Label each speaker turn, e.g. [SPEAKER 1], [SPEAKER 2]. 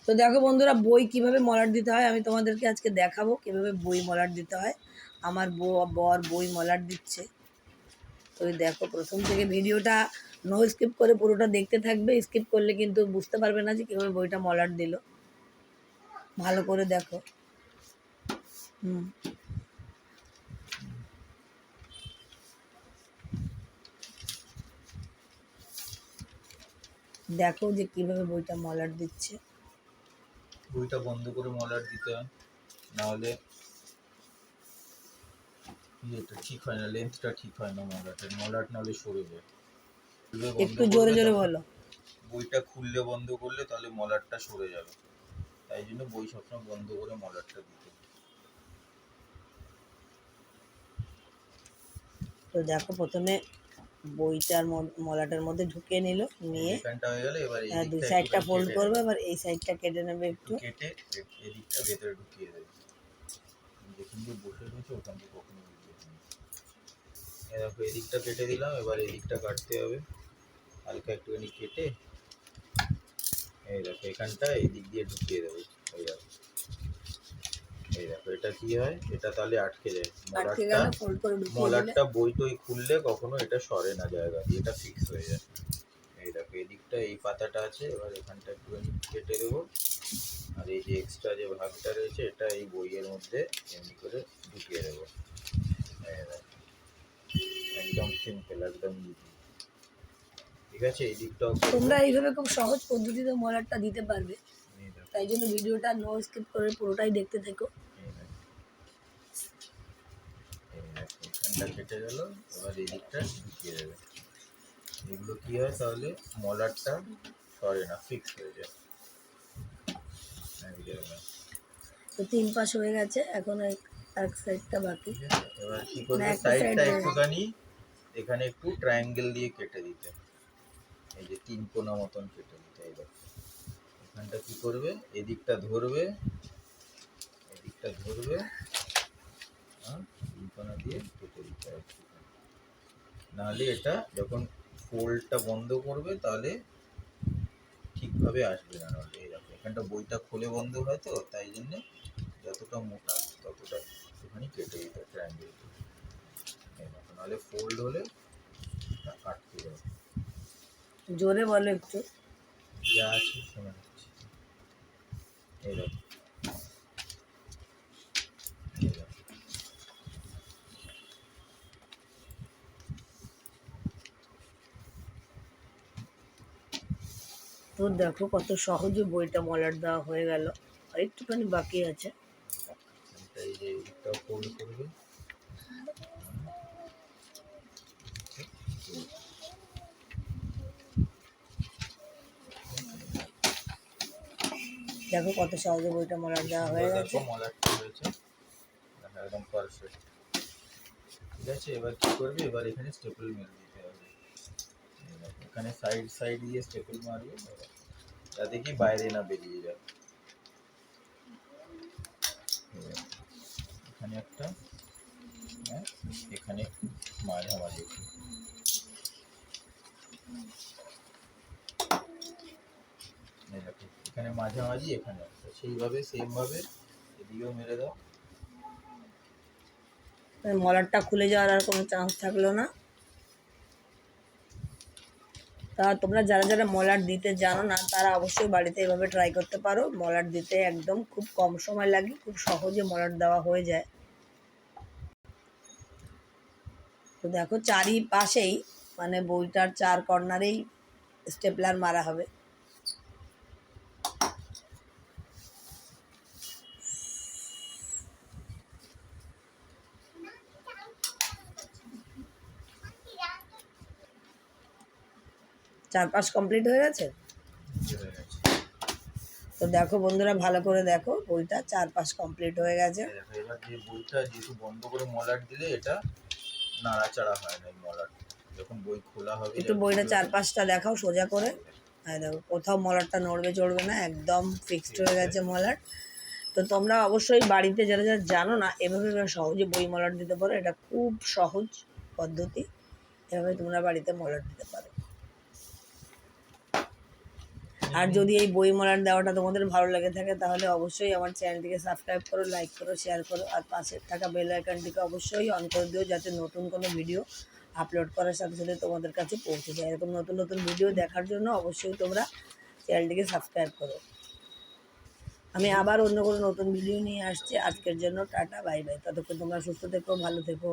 [SPEAKER 1] তো দেখো বন্ধুরা, বই কিভাবে মলাট দিতে হয় আমি তোমাদেরকে আজকে দেখাবো কিভাবে বই মলাট দিতে হয়। আমার বর বই মলাট দিচ্ছে। তো দেখো, প্রথম থেকে ভিডিওটা নো স্কিপ করে পুরোটা দেখতে থাকবে। স্কিপ করলে কিন্তু বুঝতে পারবে না যে কীভাবে বইটা মলাট দিল। ভালো করে দেখো। দেখো যে কিভাবে বইটা মলাট দিচ্ছে।
[SPEAKER 2] বইটা বন্ধ করে মলাট দিতে হয়, নাহলে এটা ঠিক হয় না, লেন্থটা ঠিক হয় না মলাট নাহলে সরে যায়।
[SPEAKER 1] একটু জোরে জোরে বলো।
[SPEAKER 2] বইটা খুললে বন্ধ করলে তাহলে মলাটটা সরে যাবে, তাই জন্য বই সবসময় বন্ধ করে মলাটটা দিতে।
[SPEAKER 1] তো দেখো, প্রথমে বইটার মলাটের মধ্যে ঢুকিয়ে নিল, নিয়ে
[SPEAKER 2] এখানটা হয়ে গেলে এবার এই
[SPEAKER 1] দুই
[SPEAKER 2] দিকটা
[SPEAKER 1] সাইডটা
[SPEAKER 2] একটুখানি
[SPEAKER 1] ফোল্ড
[SPEAKER 2] কেটে
[SPEAKER 1] করবে,
[SPEAKER 2] নেবে,
[SPEAKER 1] এবার এই সাইডটা কেটে নেবে, একটু
[SPEAKER 2] কেটে এদিকটা ভেতরে ঢুকিয়ে দেবে। যেখান দিয়ে বসে রয়েছে ওখান দিয়ে কখনো ঢুকিয়ে দেবে। দেখো এদিকটা কেটে দিলাম, এবার এদিকটা কাটতে হবে। হালকা একটুখানি কেটে এই দেখো এখানটা এই দিক দিয়ে ঢুকিয়ে দেবো। এই দেখো, এই দেখো এটা কি হয়, এটা তাহলে আটকে যায় মলাটটা বই টই খুললে কখনো এটা সরে না জায়গা দিয়ে, এটা ফিক্স হয়ে যায়। এই দেখো এদিকটা এই পাতাটা আছে, এবার এখানটা একটুখানি কেটে দেবো। আর এই যে এক্সট্রা যে ভাগটা রয়েছে এটা এই বইয়ের মধ্যে এমনি করে ঢুকিয়ে দেবো। একদম সিম্পল, একদম ইজি। ঠিক আছে, এই দিকটাও
[SPEAKER 1] তোমরা এইভাবে খুব সহজ পদ্ধতিতে মলাটটা দিতে পারবে, তাই জন্য ভিডিওটা নো স্কিপ করে পুরোটাই দেখতে থেকো।
[SPEAKER 2] এখানটা কেটে গেল, এবার এই দিকটা ঢুকিয়ে দেবে। এগুলো কি হয় তাহলে মলাটটা সরে না, ফিক্স হয়ে যায়।
[SPEAKER 1] তো 3 পাশ হয়ে গেছে, এখন এক সাইডটা বাকি।
[SPEAKER 2] এবার কি করবে, সাইডটা একটুখানি এখানে একটু ট্রায়াঙ্গেল দিয়ে কেটে দিতে, এই যে 3 কোনা মতন কেটে দিতে। এই দেখো এখানটা কি করবে, এদিকটা ধরবে, এদিকটা ধরবে, 3 কোনা দিয়ে কেটে দিতে হবে। নাহলে এটা যখন ফোল্ডটা বন্ধ করবে তাহলে ঠিকভাবে আসবে না। নাহলে এই দেখো এখানটা বইটা খুলে বন্ধ হয়, তো তাই জন্যে যতটা মোটা ততটা একটুখানি কেটে দিতে ট্রায়াঙ্গেল। এই দেখো নাহলে ফোল্ড হলে আটকে যাবে।
[SPEAKER 1] জোরে বলো একটু।
[SPEAKER 2] যা আছে শোনা যাচ্ছে। এই দেখো, এই দেখো।
[SPEAKER 1] তো দেখো কত সহজে বইটা মলাট দেওয়া হয়ে গেল, আর একটুখানি বাকি আছে।
[SPEAKER 2] এই যে এদিকটাও ফোল্ড করবে।
[SPEAKER 1] দেখো কত সহজে বইটা মলাট দেওয়া হয়ে গেছে।
[SPEAKER 2] মলাটটা হয়েছে একদম পারফেক্ট। ঠিক আছে, এবার কি করবে, এবার এখানে স্টেপল মেরে দিতে হবে। এখানে সাইড সাইড দিয়ে স্টেপল মারবে যাতে কি বাইরে না বেরিয়ে যায়। এখানে একটা, এখানে মাঝামাঝি, এখানে মাঝামাঝি, এখানে একটা, সেইভাবে সেমভাবে এদিকেও মেরে দাও।
[SPEAKER 1] মলাটটা খুলে যাওয়ার আর কোনো চান্স থাকলো না। তা তোমরা যারা যারা মলাট দিতে জানো না তারা অবশ্যই বাড়িতে এভাবে ট্রাই করতে পারো। মলাট দিতে একদম খুব কম সময় লাগে, খুব সহজে মলাট দেওয়া হয়ে যায়। তো দেখো চারিপাশেই মানে বইটার 4 কর্নারেই স্টেপলার মারা হবে। চারপাশ কমপ্লিট হয়ে গেছে। তো দেখো বন্ধুরা, ভালো করে দেখো, বইটা 4 পাশ কমপ্লিট হয়ে গেছে।
[SPEAKER 2] এবার যে বইটা যেহেতু বন্ধ করে মলাট দিলে এটা নাড়াচাড়া হয় না। মলাট যখন বই খোলা হবে,
[SPEAKER 1] একটু বইটা 4 পাশটা দেখাও সোজা করে। হ্যাঁ দেখো, কোথাও মলাটটা নড়বে চড়বে না, একদম ফিক্সড হয়ে গেছে মলাট। তো তোমরা অবশ্যই বাড়িতে যারা যারা জানো না এভাবে সহজে বই মলাট দিতে পারো। এটা খুব সহজ পদ্ধতি, এভাবে তোমরা বাড়িতে মলাট দিতে পারো। আর যদি এই বই মলাট দেওয়াটা তোমাদের ভালো লেগে থাকে তাহলে অবশ্যই আমার চ্যানেলটিকে সাবস্ক্রাইব করো, লাইক করো, শেয়ার করো, আর পাশে থাকা বেল আইকনটিকে অবশ্যই অন করে দিও যাতে নতুন কোনো ভিডিও আপলোড করার সাথে সাথে তোমাদের কাছে পৌঁছে যায়। এরকম নতুন নতুন ভিডিও দেখার জন্য অবশ্যই তোমরা চ্যানেলটিকে সাবস্ক্রাইব করো। আমি আবার অন্য কোনো নতুন ভিডিও নিয়ে আসছি। আজকের জন্য টাটা, বাই বাই। ততক্ষণ তোমরা সুস্থ থেকো, ভালো থেকো।